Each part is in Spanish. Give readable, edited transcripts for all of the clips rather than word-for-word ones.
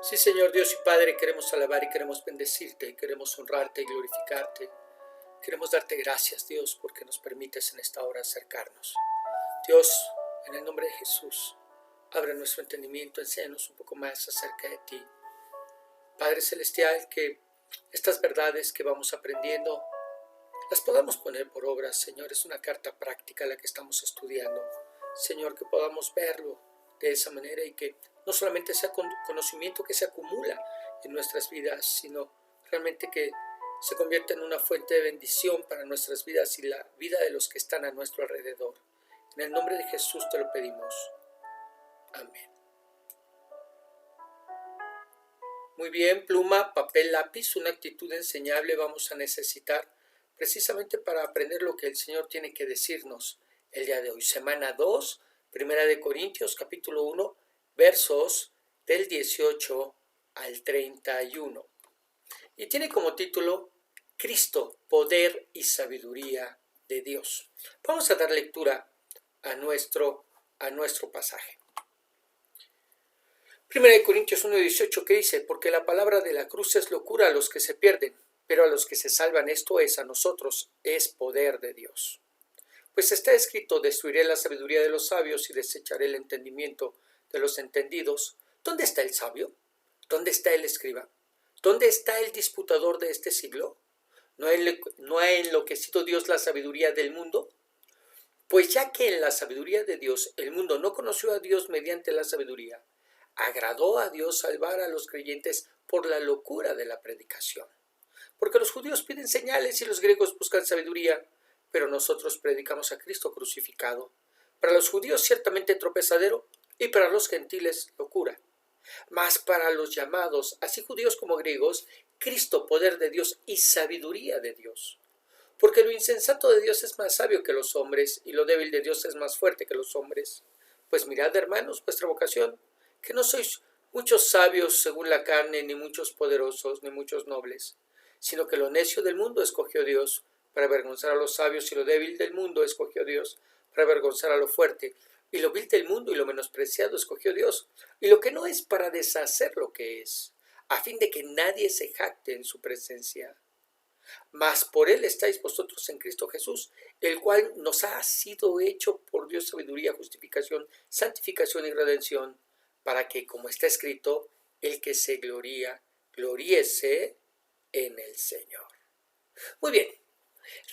Sí, Señor Dios y Padre, queremos alabar y queremos bendecirte, queremos honrarte y glorificarte. Queremos darte gracias, Dios, porque nos permites en esta hora acercarnos. Dios, en el nombre de Jesús, abre nuestro entendimiento, enséñanos un poco más acerca de ti. Padre Celestial, que estas verdades que vamos aprendiendo las podamos poner por obra, Señor. Es una carta práctica la que estamos estudiando. Señor, que podamos verlo de esa manera y que no solamente sea conocimiento que se acumula en nuestras vidas, sino realmente que se convierta en una fuente de bendición para nuestras vidas y la vida de los que están a nuestro alrededor. En el nombre de Jesús te lo pedimos. Amén. Muy bien, pluma, papel, lápiz, una actitud enseñable vamos a necesitar precisamente para aprender lo que el Señor tiene que decirnos el día de hoy. Semana 2, Primera de Corintios, capítulo 1, versos del 18 al 31. Y tiene como título Cristo, poder y sabiduría de Dios. Vamos a dar lectura a nuestro pasaje. 1 Corintios 1:18 que dice, porque la palabra de la cruz es locura a los que se pierden, pero a los que se salvan, esto es, a nosotros, es poder de Dios. Pues está escrito, destruiré la sabiduría de los sabios y desecharé el entendimiento de los entendidos. ¿Dónde está el sabio? ¿Dónde está el escriba? ¿Dónde está el disputador de este siglo? ¿No ha enloquecido Dios la sabiduría del mundo? Pues ya que en la sabiduría de Dios el mundo no conoció a Dios mediante la sabiduría, agradó a Dios salvar a los creyentes por la locura de la predicación. Porque los judíos piden señales y los griegos buscan sabiduría, pero nosotros predicamos a Cristo crucificado. Para los judíos ciertamente tropezadero y para los gentiles locura. Mas para los llamados, así judíos como griegos, Cristo poder de Dios y sabiduría de Dios. Porque lo insensato de Dios es más sabio que los hombres y lo débil de Dios es más fuerte que los hombres. Pues mirad, hermanos, vuestra vocación, que no sois muchos sabios según la carne, ni muchos poderosos, ni muchos nobles, sino que lo necio del mundo escogió Dios para avergonzar a los sabios, y lo débil del mundo escogió Dios para avergonzar a lo fuerte, y lo vil del mundo y lo menospreciado escogió Dios, y lo que no es para deshacer lo que es, a fin de que nadie se jacte en su presencia. Mas por él estáis vosotros en Cristo Jesús, el cual nos ha sido hecho por Dios sabiduría, justificación, santificación y redención, para que, como está escrito, el que se gloríese en el Señor. Muy bien,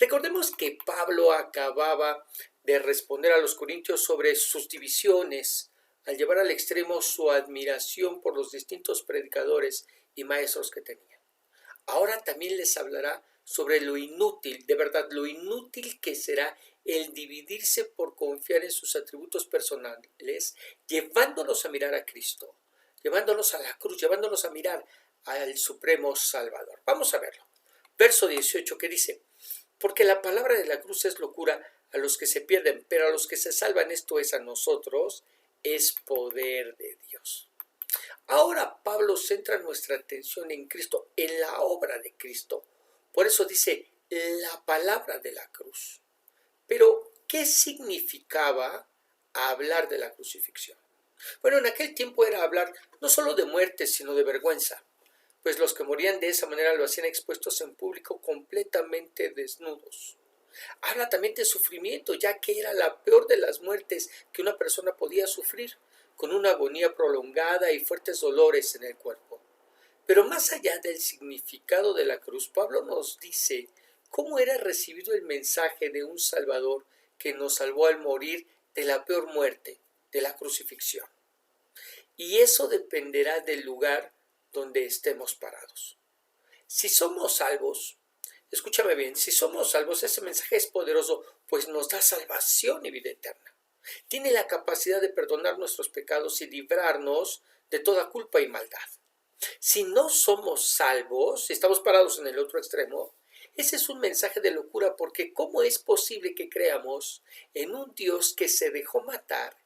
recordemos que Pablo acababa de responder a los corintios sobre sus divisiones, al llevar al extremo su admiración por los distintos predicadores y maestros que tenían. Ahora también les hablará sobre lo inútil, de verdad, lo inútil que será el dividirse por confiar en sus atributos personales, llevándolos a mirar a Cristo, llevándolos a la cruz, llevándolos a mirar al Supremo Salvador. Vamos a verlo. Verso 18 que dice, porque la palabra de la cruz es locura a los que se pierden, pero a los que se salvan, esto es, a nosotros, es poder de Dios. Ahora Pablo centra nuestra atención en Cristo, en la obra de Cristo. Por eso dice la palabra de la cruz. Pero, ¿qué significaba hablar de la crucifixión? Bueno, en aquel tiempo era hablar no solo de muerte, sino de vergüenza, pues los que morían de esa manera lo hacían expuestos en público completamente desnudos. Habla también de sufrimiento, ya que era la peor de las muertes que una persona podía sufrir, con una agonía prolongada y fuertes dolores en el cuerpo. Pero más allá del significado de la cruz, Pablo nos dice cómo era recibido el mensaje de un Salvador que nos salvó al morir de la peor muerte, de la crucifixión. Y eso dependerá del lugar donde estemos parados. Si somos salvos, escúchame bien, si somos salvos, ese mensaje es poderoso, pues nos da salvación y vida eterna. Tiene la capacidad de perdonar nuestros pecados y librarnos de toda culpa y maldad. Si no somos salvos, si estamos parados en el otro extremo, ese es un mensaje de locura, porque ¿cómo es posible que creamos en un Dios que se dejó matar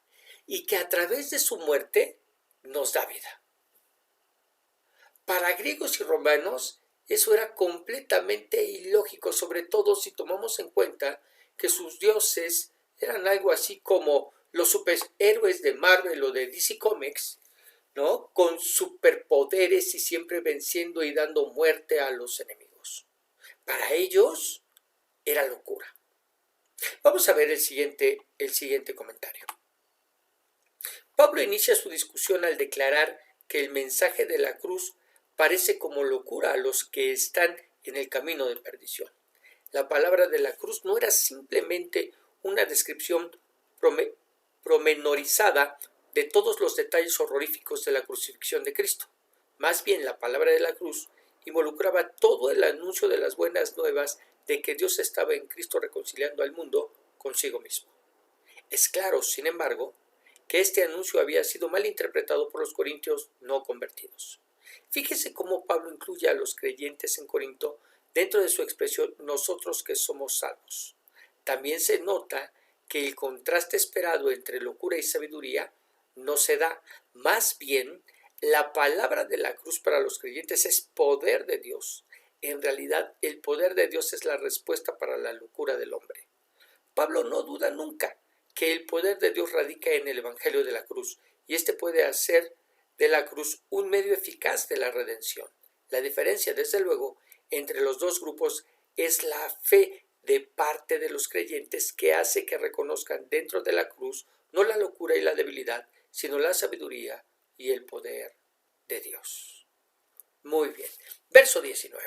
y que a través de su muerte nos da vida? Para griegos y romanos eso era completamente ilógico, sobre todo si tomamos en cuenta que sus dioses eran algo así como los superhéroes de Marvel o de DC Comics, ¿no? Con superpoderes y siempre venciendo y dando muerte a los enemigos. Para ellos era locura. Vamos a ver el siguiente comentario. Pablo inicia su discusión al declarar que el mensaje de la cruz parece como locura a los que están en el camino de perdición. La palabra de la cruz no era simplemente una descripción promenorizada de todos los detalles horroríficos de la crucifixión de Cristo. Más bien, la palabra de la cruz involucraba todo el anuncio de las buenas nuevas de que Dios estaba en Cristo reconciliando al mundo consigo mismo. Es claro, sin embargo, que este anuncio había sido mal interpretado por los corintios no convertidos. Fíjese cómo Pablo incluye a los creyentes en Corinto dentro de su expresión nosotros que somos salvos. También se nota que el contraste esperado entre locura y sabiduría no se da. Más bien, la palabra de la cruz para los creyentes es poder de Dios. En realidad, el poder de Dios es la respuesta para la locura del hombre. Pablo no duda nunca que el poder de Dios radica en el Evangelio de la cruz, y este puede hacer de la cruz un medio eficaz de la redención. La diferencia, desde luego, entre los dos grupos es la fe de parte de los creyentes que hace que reconozcan dentro de la cruz no la locura y la debilidad, sino la sabiduría y el poder de Dios. Muy bien. Verso 19.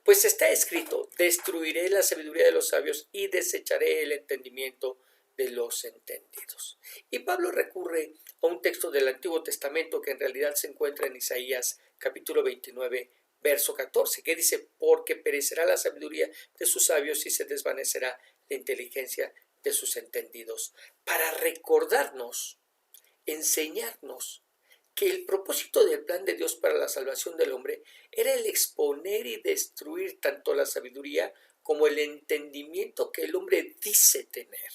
Pues está escrito, destruiré la sabiduría de los sabios y desecharé el entendimiento de los entendidos. Y Pablo recurre a un texto del Antiguo Testamento que en realidad se encuentra en Isaías capítulo 29, verso 14, que dice, porque perecerá la sabiduría de sus sabios y se desvanecerá la inteligencia de sus entendidos, para recordarnos, enseñarnos, que el propósito del plan de Dios para la salvación del hombre era el exponer y destruir tanto la sabiduría como el entendimiento que el hombre dice tener.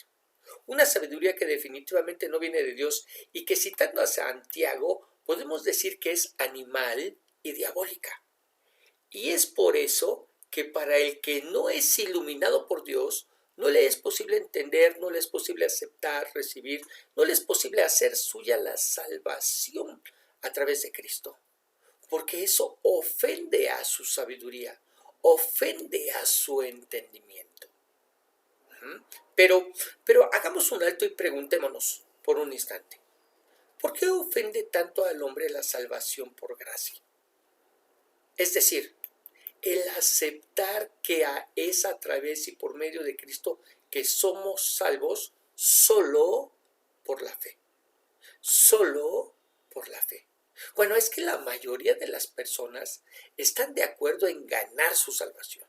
Una sabiduría que definitivamente no viene de Dios y que, citando a Santiago, podemos decir que es animal y diabólica. Y es por eso que para el que no es iluminado por Dios, no le es posible entender, no le es posible aceptar, recibir, no le es posible hacer suya la salvación a través de Cristo. Porque eso ofende a su sabiduría, ofende a su entendimiento. Pero hagamos un alto y preguntémonos por un instante. ¿Por qué ofende tanto al hombre la salvación por gracia? Es decir, el aceptar que es a través y por medio de Cristo que somos salvos solo por la fe. Solo por la fe. Bueno, es que la mayoría de las personas están de acuerdo en ganar su salvación,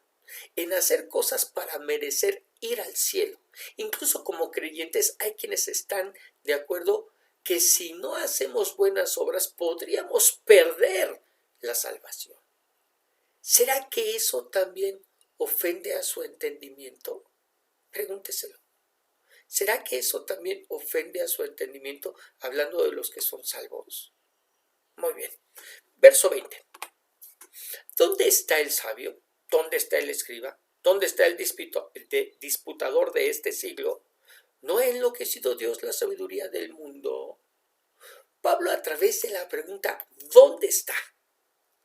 en hacer cosas para merecer ir al cielo. Incluso como creyentes hay quienes están de acuerdo que si no hacemos buenas obras podríamos perder la salvación. ¿Será que eso también ofende a su entendimiento? Pregúnteselo. ¿Será que eso también ofende a su entendimiento hablando de los que son salvos? Muy bien. Verso 20. ¿Dónde está el sabio? ¿Dónde está el escriba? ¿Dónde está el disputador de este siglo? ¿No ha enloquecido Dios la sabiduría del mundo? Pablo, a través de la pregunta, ¿dónde está?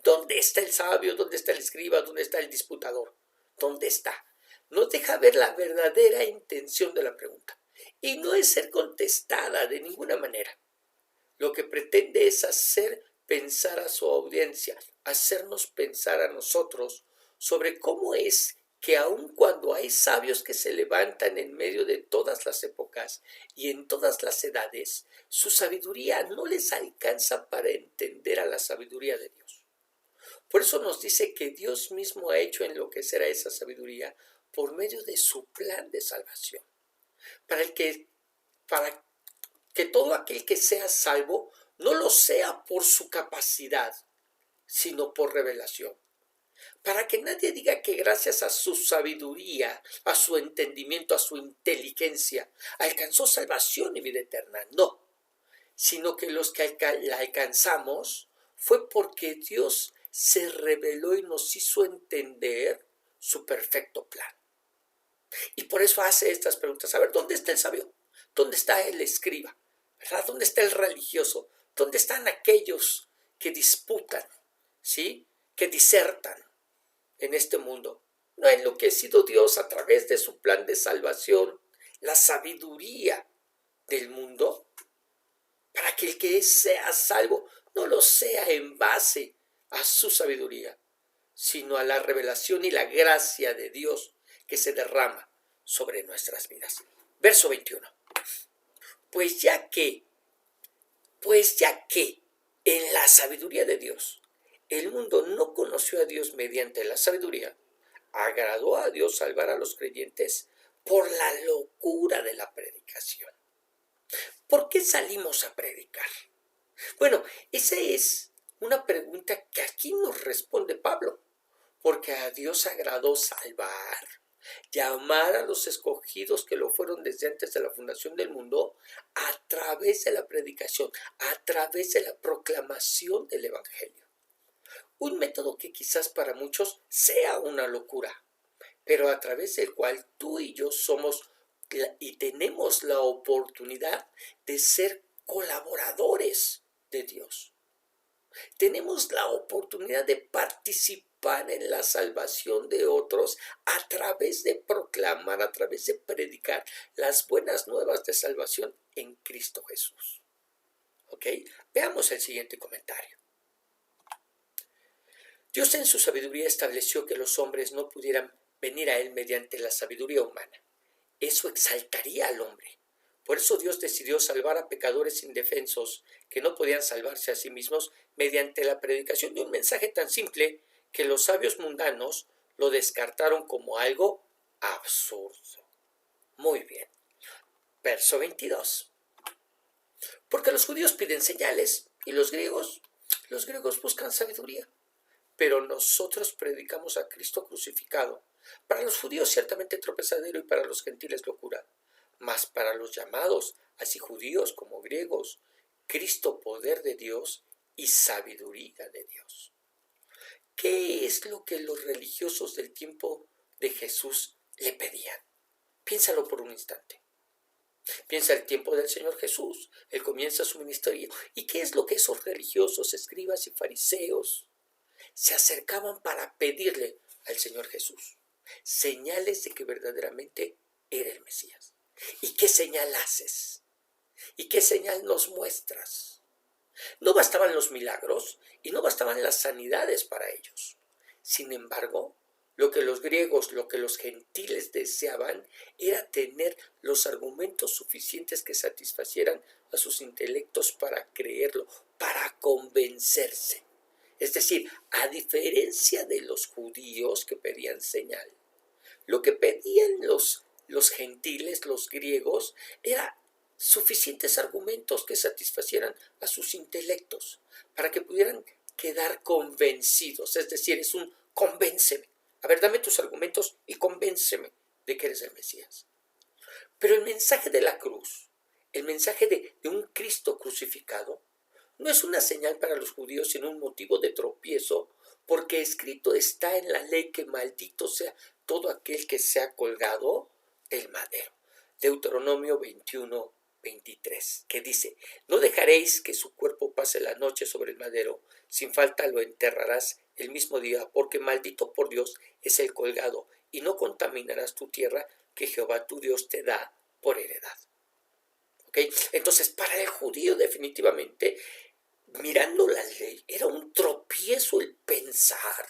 ¿Dónde está el sabio? ¿Dónde está el escriba? ¿Dónde está el disputador? ¿Dónde está? Nos deja ver la verdadera intención de la pregunta. Y no es ser contestada de ninguna manera. Lo que pretende es hacer pensar a su audiencia, hacernos pensar a nosotros sobre cómo es que aun cuando hay sabios que se levantan en medio de todas las épocas y en todas las edades, su sabiduría no les alcanza para entender a la sabiduría de Dios. Por eso nos dice que Dios mismo ha hecho enloquecer a esa sabiduría por medio de su plan de salvación, para que todo aquel que sea salvo no lo sea por su capacidad, sino por revelación. Para que nadie diga que gracias a su sabiduría, a su entendimiento, a su inteligencia, alcanzó salvación y vida eterna. No, sino que los que la alcanzamos fue porque Dios se reveló y nos hizo entender su perfecto plan. Y por eso hace estas preguntas. A ver, ¿dónde está el sabio? ¿Dónde está el escriba? ¿Verdad? ¿Dónde está el religioso? ¿Dónde están aquellos que disputan, ¿sí? Que disertan en este mundo? ¿No ha enloquecido Dios a través de su plan de salvación la sabiduría del mundo? Para que el que sea salvo no lo sea en base a su sabiduría, sino a la revelación y la gracia de Dios que se derrama sobre nuestras vidas. Verso 21. Pues ya que en la sabiduría de Dios el mundo no conoció a Dios mediante la sabiduría, agradó a Dios salvar a los creyentes por la locura de la predicación. ¿Por qué salimos a predicar? Bueno, esa es una pregunta que aquí nos responde Pablo, porque a Dios agradó salvar, llamar a los escogidos que lo fueron desde antes de la fundación del mundo a través de la predicación, a través de la proclamación del Evangelio. Un método que quizás para muchos sea una locura, pero a través del cual tú y yo somos y tenemos la oportunidad de ser colaboradores de Dios. Tenemos la oportunidad de participar en la salvación de otros a través de proclamar, a través de predicar las buenas nuevas de salvación en Cristo Jesús. ¿Ok? Veamos el siguiente comentario. Dios en su sabiduría estableció que los hombres no pudieran venir a Él mediante la sabiduría humana. Eso exaltaría al hombre. Por eso Dios decidió salvar a pecadores indefensos que no podían salvarse a sí mismos mediante la predicación de un mensaje tan simple que los sabios mundanos lo descartaron como algo absurdo. Muy bien. Verso 22. Porque los judíos piden señales y los griegos buscan sabiduría. Pero nosotros predicamos a Cristo crucificado. Para los judíos ciertamente tropezadero y para los gentiles locura. Mas para los llamados, así judíos como griegos, Cristo poder de Dios y sabiduría de Dios. ¿Qué es lo que los religiosos del tiempo de Jesús le pedían? Piénsalo por un instante. Piensa el tiempo del Señor Jesús. Él comienza su ministerio. ¿Y qué es lo que esos religiosos, escribas y fariseos se acercaban para pedirle al Señor Jesús? Señales de que verdaderamente era el Mesías. ¿Y qué señal haces? ¿Y qué señal nos muestras? No bastaban los milagros y no bastaban las sanidades para ellos. Sin embargo, lo que los griegos, lo que los gentiles deseaban era tener los argumentos suficientes que satisfacieran a sus intelectos para creerlo, para convencerse. Es decir, a diferencia de los judíos que pedían señal, lo que pedían los gentiles, los griegos, era suficientes argumentos que satisfacieran a sus intelectos para que pudieran quedar convencidos. Es decir, es un convénceme. A ver, dame tus argumentos y convénceme de que eres el Mesías. Pero el mensaje de la cruz, el mensaje de un Cristo crucificado, no es una señal para los judíos, sino un motivo de tropiezo, porque escrito está en la ley que maldito sea todo aquel que sea colgado del madero. Deuteronomio 21, 23, que dice: no dejaréis que su cuerpo pase la noche sobre el madero, sin falta lo enterrarás el mismo día, porque maldito por Dios es el colgado, y no contaminarás tu tierra que Jehová tu Dios te da por heredad. ¿Okay? Entonces, para el judío definitivamente, mirando la ley, era un tropiezo el pensar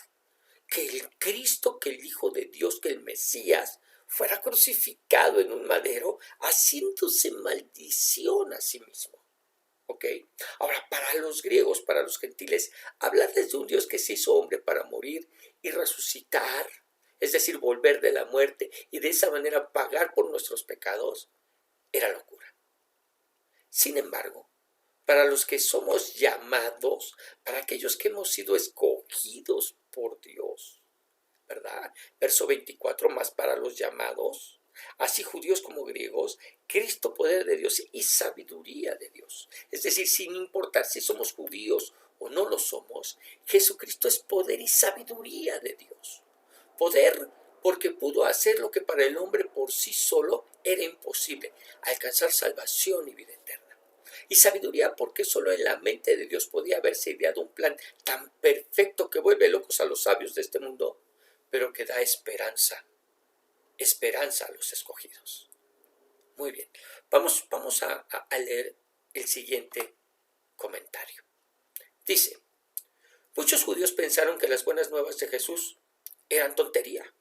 que el Cristo, que el Hijo de Dios, que el Mesías, fuera crucificado en un madero, haciéndose maldición a sí mismo. ¿Ok? Ahora, para los griegos, para los gentiles, hablarles de un Dios que se hizo hombre para morir y resucitar, es decir, volver de la muerte y de esa manera pagar por nuestros pecados, era locura. Sin embargo, para los que somos llamados, para aquellos que hemos sido escogidos por Dios, ¿verdad? Verso 24, más para los llamados, así judíos como griegos, Cristo poder de Dios y sabiduría de Dios. Es decir, sin importar si somos judíos o no lo somos, Jesucristo es poder y sabiduría de Dios. Poder porque pudo hacer lo que para el hombre por sí solo era imposible, alcanzar salvación y vida eterna. Y sabiduría porque solo en la mente de Dios podía haberse ideado un plan tan perfecto que vuelve locos a los sabios de este mundo, pero que da esperanza a los escogidos. Muy bien, vamos a leer el siguiente comentario. Dice, muchos judíos pensaron que las buenas nuevas de Jesús eran tontería,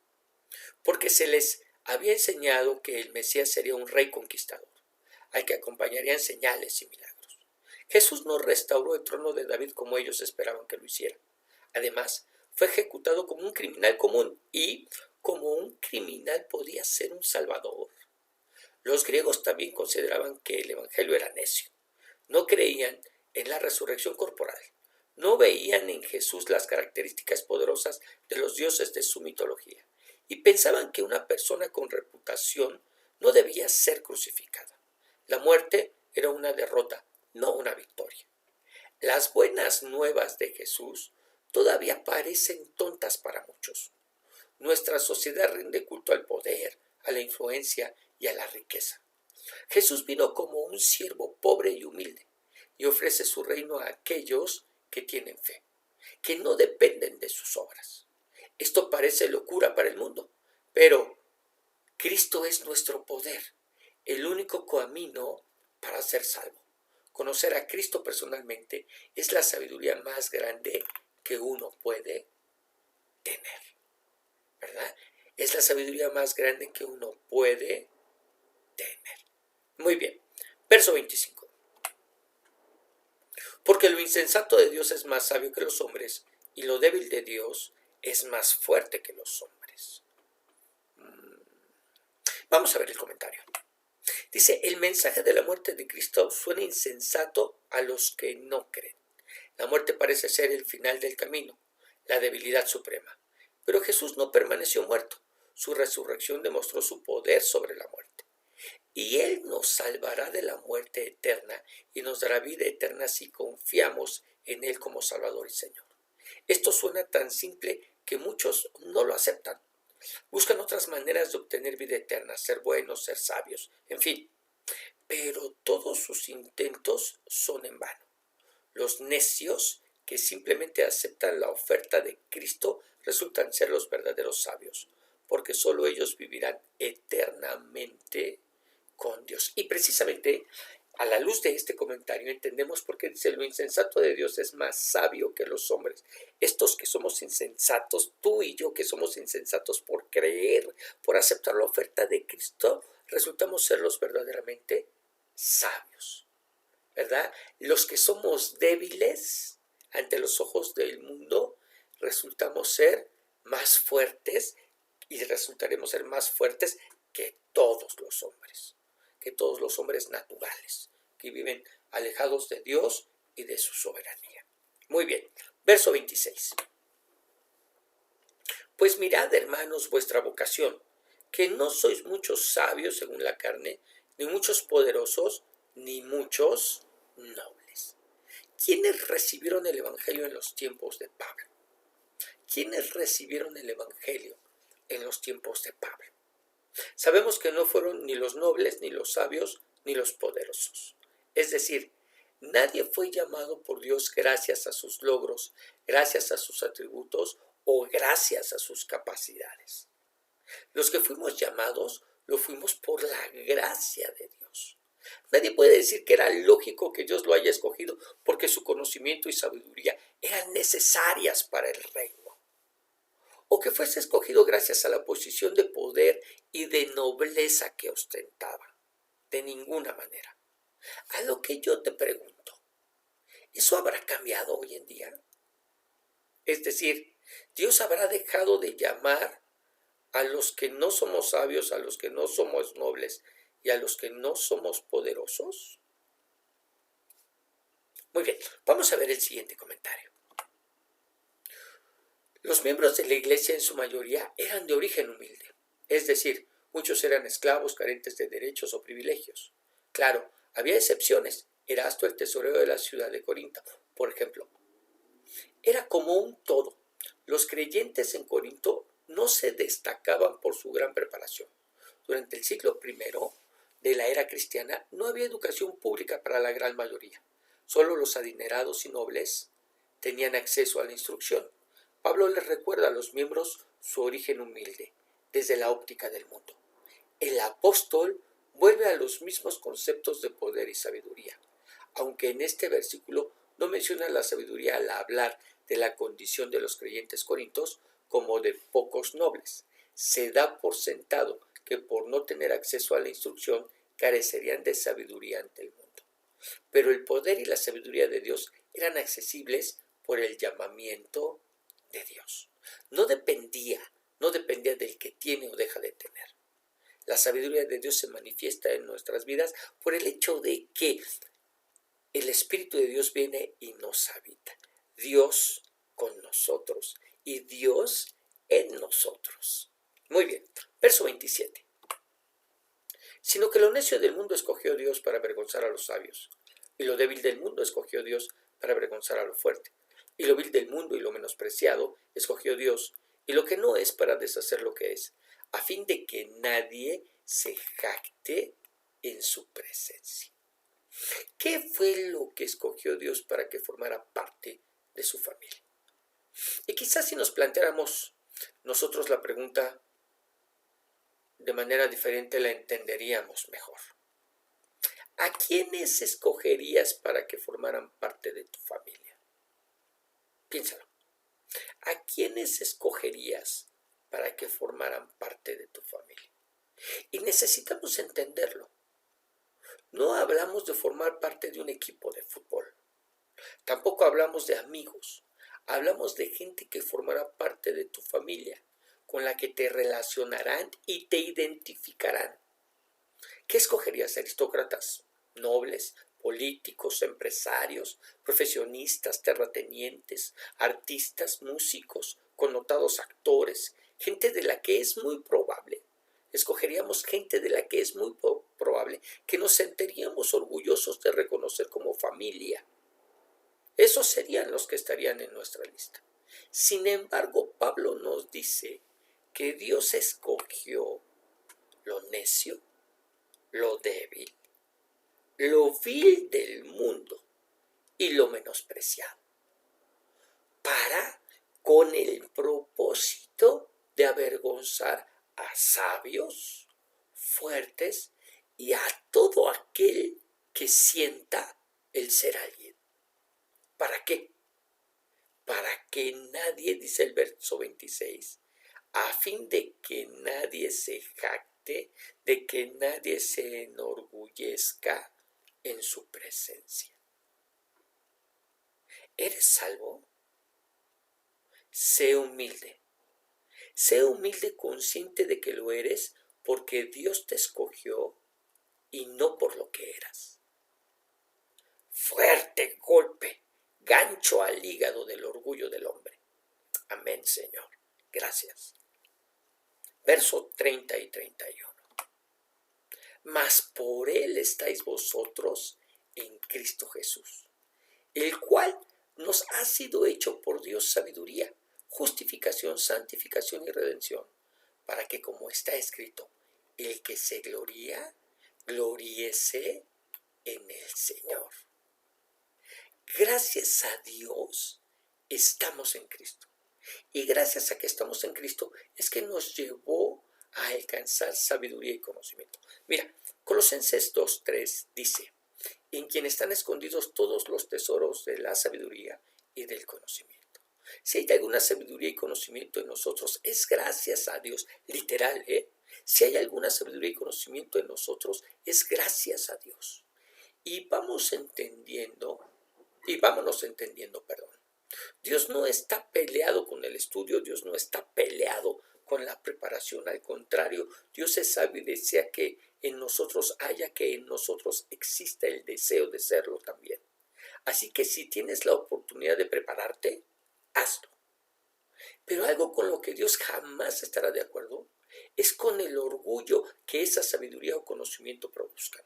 porque se les había enseñado que el Mesías sería un rey conquistador, al que acompañarían señales y milagros. Jesús no restauró el trono de David como ellos esperaban que lo hiciera. Además, fue ejecutado como un criminal común y, como un criminal, podía ser un salvador. Los griegos también consideraban que el evangelio era necio. No creían en la resurrección corporal. No veían en Jesús las características poderosas de los dioses de su mitología. Y pensaban que una persona con reputación no debía ser crucificada. La muerte era una derrota, no una victoria. Las buenas nuevas de Jesús todavía parecen tontas para muchos. Nuestra sociedad rinde culto al poder, a la influencia y a la riqueza. Jesús vino como un siervo pobre y humilde y ofrece su reino a aquellos que tienen fe, que no dependen de sus obras. Esto parece locura para el mundo, pero Cristo es nuestro poder, el único camino para ser salvo. Conocer a Cristo personalmente es la sabiduría más grande que uno puede tener, ¿verdad? Es la sabiduría más grande que uno puede tener. Muy bien, verso 25. Porque lo insensato de Dios es más sabio que los hombres, y lo débil de Dios es más fuerte que los hombres. Vamos a ver el comentario. Dice, el mensaje de la muerte de Cristo suena insensato a los que no creen. La muerte parece ser el final del camino, la debilidad suprema. Pero Jesús no permaneció muerto. Su resurrección demostró su poder sobre la muerte. Y Él nos salvará de la muerte eterna y nos dará vida eterna si confiamos en Él como Salvador y Señor. Esto suena tan simple que muchos no lo aceptan. Buscan otras maneras de obtener vida eterna, ser buenos, ser sabios, en fin. Pero todos sus intentos son en vano. Los necios que simplemente aceptan la oferta de Cristo resultan ser los verdaderos sabios, porque solo ellos vivirán eternamente con Dios. Y precisamente a la luz de este comentario entendemos por qué dice lo insensato de Dios es más sabio que los hombres. Estos que somos insensatos, tú y yo que somos insensatos por creer, por aceptar la oferta de Cristo, resultamos ser los verdaderamente sabios, ¿verdad? Los que somos débiles ante los ojos del mundo, resultamos ser más fuertes y resultaremos ser más fuertes que todos los hombres naturales, que viven alejados de Dios y de su soberanía. Muy bien, verso 26. Pues mirad, hermanos, vuestra vocación, que no sois muchos sabios según la carne, ni muchos poderosos, ni muchos nobles. ¿Quiénes recibieron el Evangelio en los tiempos de Pablo? ¿Quiénes recibieron el Evangelio en los tiempos de Pablo? Sabemos que no fueron ni los nobles, ni los sabios, ni los poderosos. Es decir, nadie fue llamado por Dios gracias a sus logros, gracias a sus atributos o gracias a sus capacidades. Los que fuimos llamados, lo fuimos por la gracia de Dios. Nadie puede decir que era lógico que Dios lo haya escogido porque su conocimiento y sabiduría eran necesarias para el reino, o que fuese escogido gracias a la posición de poder y de nobleza que ostentaba. De ninguna manera. A lo que yo te pregunto, ¿eso habrá cambiado hoy en día? Es decir, ¿Dios habrá dejado de llamar a los que no somos sabios, a los que no somos nobles y a los que no somos poderosos? Muy bien, vamos a ver el siguiente comentario. Los miembros de la iglesia en su mayoría eran de origen humilde, es decir, muchos eran esclavos carentes de derechos o privilegios. Claro, había excepciones. Erasto, el tesorero de la ciudad de Corinto, por ejemplo. Era como un todo. Los creyentes en Corinto no se destacaban por su gran preparación. Durante el siglo I, de la era cristiana no había educación pública para la gran mayoría. Solo los adinerados y nobles tenían acceso a la instrucción. Pablo les recuerda a los miembros su origen humilde, desde la óptica del mundo. El apóstol vuelve a los mismos conceptos de poder y sabiduría, aunque en este versículo no menciona la sabiduría al hablar de la condición de los creyentes corintios como de pocos nobles. Se da por sentado que por no tener acceso a la instrucción carecerían de sabiduría ante el mundo. Pero el poder y la sabiduría de Dios eran accesibles por el llamamiento de Dios. No dependía del que tiene o deja de tener. La sabiduría de Dios se manifiesta en nuestras vidas por el hecho de que el Espíritu de Dios viene y nos habita. Dios con nosotros y Dios en nosotros. Muy bien, verso 27. Sino que lo necio del mundo escogió Dios para avergonzar a los sabios, y lo débil del mundo escogió Dios para avergonzar a lo fuerte, y lo vil del mundo y lo menospreciado escogió Dios, y lo que no es para deshacer lo que es, a fin de que nadie se jacte en su presencia. ¿Qué fue lo que escogió Dios para que formara parte de su familia? Y quizás si nos planteáramos nosotros la pregunta de manera diferente, la entenderíamos mejor. ¿A quiénes escogerías para que formaran parte de tu familia? Piénsalo. ¿A quiénes escogerías para que formaran parte de tu familia? Y necesitamos entenderlo. No hablamos de formar parte de un equipo de fútbol. Tampoco hablamos de amigos. Hablamos de gente que formará parte de tu familia, con la que te relacionarán y te identificarán. ¿Qué escogerías? ¿Aristócratas, nobles, políticos, empresarios, profesionistas, terratenientes, artistas, músicos, connotados actores, gente de la que es muy probable? Escogeríamos gente de la que es muy probable que nos sentiríamos orgullosos de reconocer como familia. Esos serían los que estarían en nuestra lista. Sin embargo, Pablo nos dice que Dios escogió lo necio, lo débil, lo vil del mundo y lo menospreciado, con el propósito de avergonzar a sabios, fuertes y a todo aquel que sienta el ser alguien. ¿Para qué? Para que nadie, dice el verso 26, a fin de que nadie se jacte, de que nadie se enorgullezca en su presencia. ¿Eres salvo? Sé humilde. Sé humilde, consciente de que lo eres porque Dios te escogió y no por lo que eras. Fuerte golpe, gancho al hígado del orgullo del hombre. Amén, Señor. Gracias. Verso 30 y 31. Mas por Él estáis vosotros en Cristo Jesús, el cual nos ha sido hecho por Dios sabiduría, justificación, santificación y redención, para que, como está escrito, el que se gloría, gloríese en el Señor. Gracias a Dios estamos en Cristo. Y gracias a que estamos en Cristo es que nos llevó a alcanzar sabiduría y conocimiento. Mira, Colosenses 2:3 dice: en quien están escondidos todos los tesoros de la sabiduría y del conocimiento. Si hay alguna sabiduría y conocimiento en nosotros, es gracias a Dios, literal, Si hay alguna sabiduría y conocimiento en nosotros, es gracias a Dios. Y vámonos entendiendo, perdón. Dios no está peleado con el estudio, Dios no está peleado con la preparación, al contrario, Dios es sabio y desea que en nosotros haya, que en nosotros exista el deseo de serlo también. Así que si tienes la oportunidad de prepararte, hazlo. Pero algo con lo que Dios jamás estará de acuerdo es con el orgullo que esa sabiduría o conocimiento produzcan.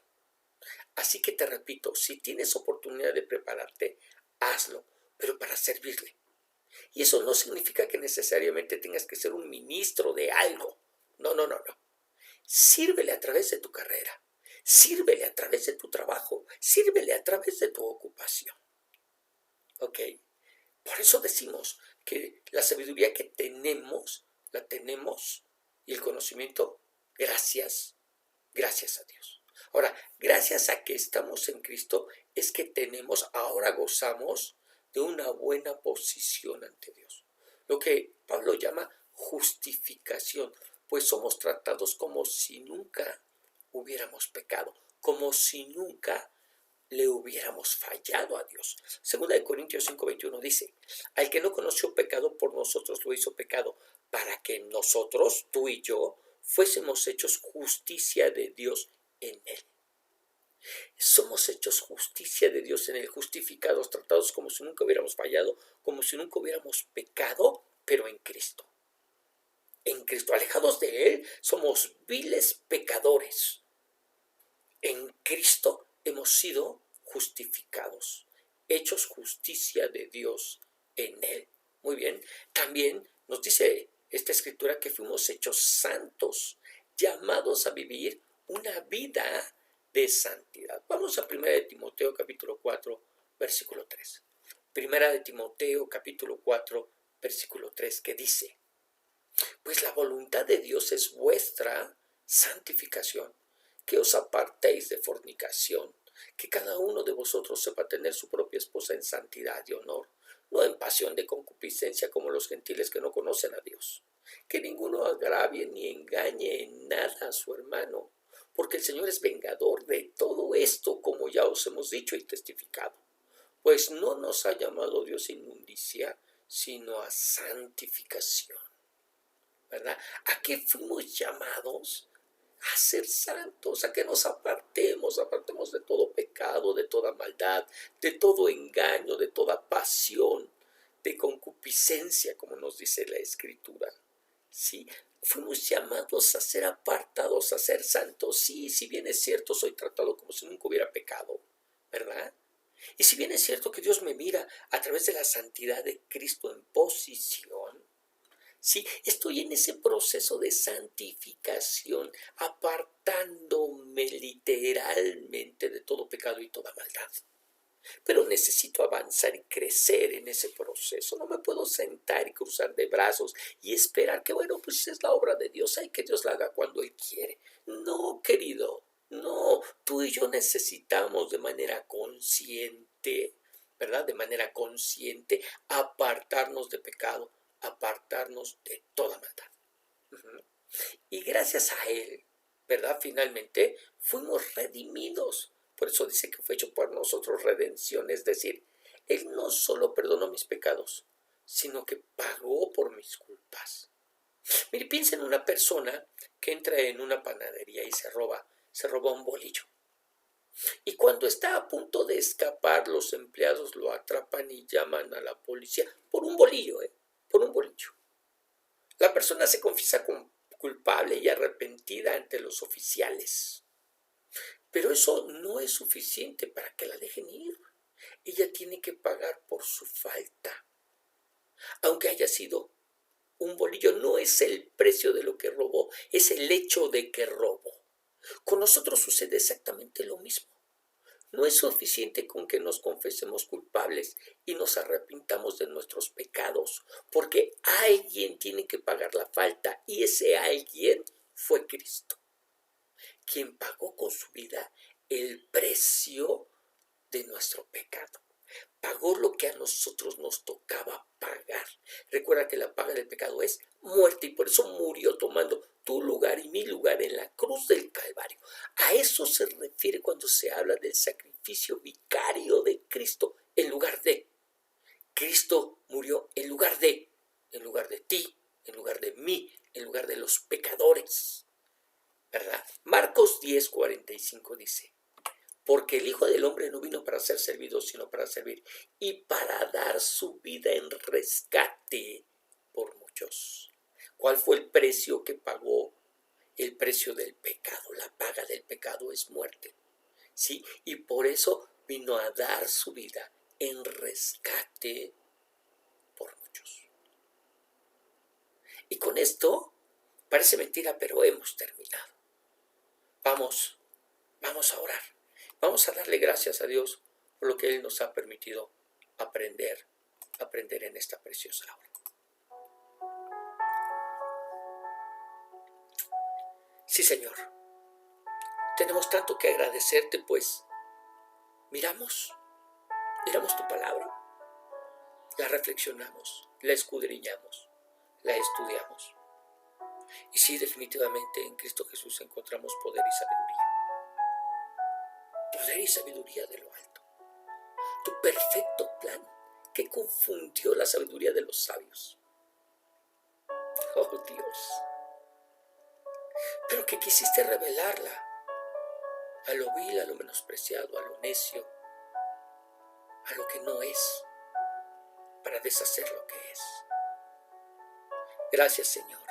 Así que te repito, si tienes oportunidad de prepararte, hazlo, pero para servirle. Y eso no significa que necesariamente tengas que ser un ministro de algo. No. Sírvele a través de tu carrera. Sírvele a través de tu trabajo, sírvele a través de tu ocupación. ¿Ok? Por eso decimos que la sabiduría que tenemos, la tenemos, y el conocimiento, gracias a Dios. Ahora, gracias a que estamos en Cristo, es que ahora gozamos de una buena posición ante Dios. Lo que Pablo llama justificación, pues somos tratados como si nunca hubiéramos pecado, como si nunca le hubiéramos fallado a Dios. Segunda de Corintios 5:21 dice, al que no conoció pecado, por nosotros lo hizo pecado, para que nosotros, tú y yo, fuésemos hechos justicia de Dios en él. Somos hechos justicia de Dios en él, justificados, tratados como si nunca hubiéramos fallado, como si nunca hubiéramos pecado, pero en Cristo. En Cristo, alejados de él, somos viles pecadores. En Cristo hemos sido justificados, hechos justicia de Dios en él. Muy bien, también nos dice esta escritura que fuimos hechos santos, llamados a vivir una vida de santidad. Vamos a 1 de Timoteo capítulo 4, versículo 3. 1 de Timoteo capítulo 4, versículo 3, que dice, pues la voluntad de Dios es vuestra santificación, que os apartéis de fornicación, que cada uno de vosotros sepa tener su propia esposa en santidad y honor, no en pasión de concupiscencia como los gentiles que no conocen a Dios. Que ninguno agravie ni engañe en nada a su hermano, porque el Señor es vengador de todo esto, como ya os hemos dicho y testificado. Pues no nos ha llamado Dios a inmundicia, sino a santificación. ¿Verdad? ¿A qué fuimos llamados? A ser santos, a que nos apartemos de todo pecado, de toda maldad, de todo engaño, de toda pasión, de concupiscencia, como nos dice la Escritura. ¿Sí? Fuimos llamados a ser apartados, a ser santos. Sí, si bien es cierto, soy tratado como si nunca hubiera pecado, ¿verdad? Y si bien es cierto que Dios me mira a través de la santidad de Cristo en posición, sí, estoy en ese proceso de santificación, apartándome literalmente de todo pecado y toda maldad. Pero necesito avanzar y crecer en ese proceso. No me puedo sentar y cruzar de brazos y esperar que, bueno, pues es la obra de Dios. Hay que Dios la haga cuando Él quiere. No, querido, no. Tú y yo necesitamos de manera consciente, ¿verdad? De manera consciente, apartarnos de pecado, apartarnos de toda maldad. Y gracias a Él, ¿verdad? Finalmente fuimos redimidos. Por eso dice que fue hecho por nosotros redención. Es decir, Él no solo perdonó mis pecados, sino que pagó por mis culpas. Mire, piensa en una persona que entra en una panadería y se roba un bolillo. Y cuando está a punto de escapar, los empleados lo atrapan y llaman a la policía por un bolillo, por un bolillo. La persona se confiesa culpable y arrepentida ante los oficiales. Pero eso no es suficiente para que la dejen ir. Ella tiene que pagar por su falta. Aunque haya sido un bolillo, no es el precio de lo que robó, es el hecho de que robó. Con nosotros sucede exactamente lo mismo. No es suficiente con que nos confesemos culpables y nos arrepintamos de nuestros pecados, porque alguien tiene que pagar la falta y ese alguien fue Cristo, quien pagó con su vida el precio de nuestro pecado. Pagó lo que a nosotros nos tocaba pagar. Recuerda que la paga del pecado es muerte y por eso murió tomando tu lugar y mi lugar en la cruz del Calvario. A eso se refiere cuando se habla del sacrificio vicario de Cristo en lugar de. Cristo murió en lugar de ti, en lugar de mí, en lugar de los pecadores. ¿Verdad? Marcos 10:45 dice, porque el Hijo del Hombre no vino para ser servido, sino para servir y para dar su vida en rescate por muchos. ¿Cuál fue el precio que pagó? El precio del pecado. La paga del pecado es muerte. ¿Sí? Y por eso vino a dar su vida en rescate por muchos. Y con esto, parece mentira, pero hemos terminado. Vamos Vamos a orar. Vamos a darle gracias a Dios por lo que Él nos ha permitido aprender en esta preciosa hora. Sí, Señor, tenemos tanto que agradecerte, pues miramos tu palabra, la reflexionamos, la escudriñamos, la estudiamos. Y sí, definitivamente en Cristo Jesús encontramos poder y sabiduría. Poder y sabiduría de lo alto. Tu perfecto plan que confundió la sabiduría de los sabios. Oh Dios. Pero que quisiste revelarla a lo vil, a lo menospreciado, a lo necio, a lo que no es, para deshacer lo que es. Gracias, Señor.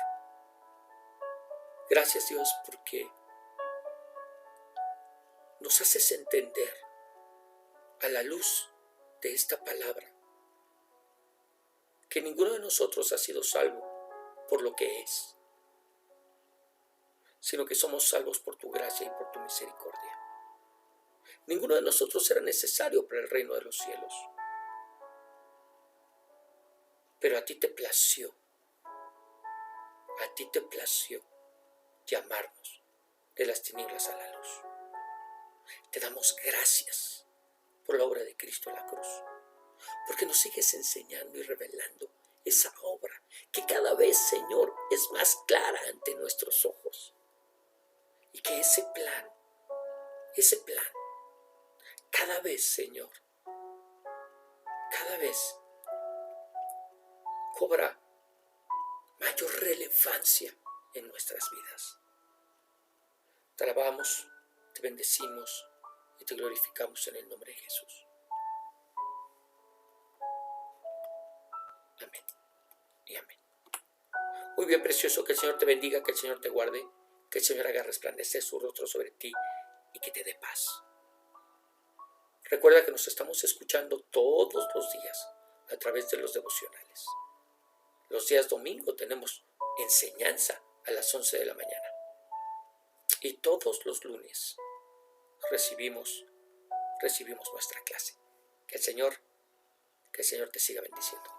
Gracias, Dios, porque nos haces entender a la luz de esta palabra que ninguno de nosotros ha sido salvo por lo que es, sino que somos salvos por tu gracia y por tu misericordia. Ninguno de nosotros era necesario para el reino de los cielos, pero a ti te plació llamarnos de las tinieblas a la luz. Te damos gracias por la obra de Cristo en la cruz, porque nos sigues enseñando y revelando esa obra que cada vez, Señor, es más clara ante nuestros ojos. Y que ese plan, cada vez, Señor, cada vez cobra mayor relevancia en nuestras vidas. Te alabamos, te bendecimos y te glorificamos en el nombre de Jesús. Amén y amén. Muy bien, precioso, que el Señor te bendiga, que el Señor te guarde, que el Señor haga resplandecer su rostro sobre ti y que te dé paz. Recuerda que nos estamos escuchando todos los días a través de los devocionales. Los días domingo tenemos enseñanza a las 11 de la mañana. Y todos los lunes recibimos nuestra clase. Que el Señor te siga bendiciendo.